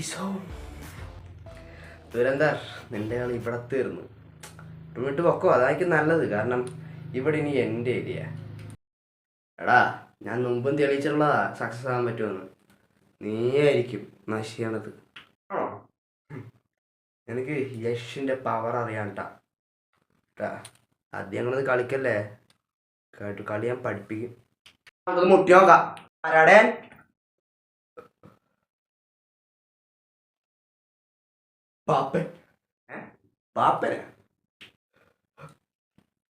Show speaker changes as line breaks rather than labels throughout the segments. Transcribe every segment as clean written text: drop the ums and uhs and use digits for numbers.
ഡാഡിസോ ദുരന്തർ, നിന്റെ ആൾ ഇവിടെ തീർന്നു. ഇവിട്ട് പൊക്കോ, അതായിരിക്കും നല്ലത്. കാരണം ഇവിടെ ഇനി എൻ്റെ ഏരിയ. എടാ, ഞാൻ മുമ്പും തെളിയിച്ചിട്ടുള്ളതാ സക്സസ് ആകാൻ പറ്റുമെന്ന്. നീയായിരിക്കും നശിയാണത്. ആണോ? എനിക്ക് യഷിൻ്റെ പവർ അറിയാണ്ടാ. ആദ്യം ഞങ്ങളത് കളിക്കല്ലേ, കളി ഞാൻ പഠിപ്പിക്കും. അത് മുട്ടി നോക്കാം. ആരാടേ? പാപ്പൻ. പാപ്പന?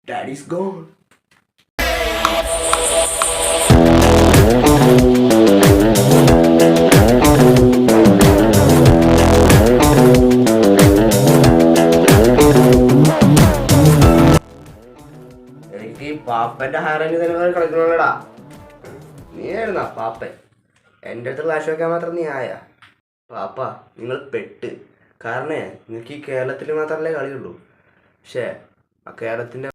Daddy's gone. എനിക്ക് പാപ്പന്റെ ഹാരങ്ങി തന്നെ കളിക്കണോടാ. നീ ആയിരുന്നാ പാപ്പൻ? എൻ്റെ അടുത്ത് ക്ലാഷ് വെക്കാൻ മാത്രം നീ ആയ? പാപ്പ, നിങ്ങൾ പെട്ട്. കാരണം നിങ്ങൾക്ക് ഈ കേരളത്തിൽ മാത്രമല്ലേ കളിയുള്ളൂ. പക്ഷേ ആ കേരളത്തിൻ്റെ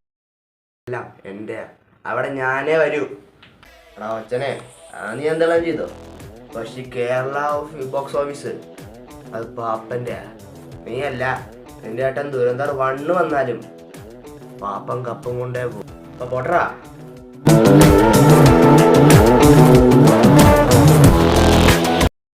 എല്ലാം എൻ്റെ. അവിടെ ഞാനേ വരൂ. എടാ ഒച്ചനെ, നീ എന്തെല്ലാം ചെയ്തോ? പക്ഷേ കേരള ബോക്സ് ഓഫീസ് അത് പാപ്പൻ്റെ. നീയല്ല, എൻ്റെ ഏട്ടൻ ദുരന്തർ 1 വന്നാലും പാപ്പൻ കപ്പും കൊണ്ടേ പോകും. അപ്പോൾ പോട്ടറാ.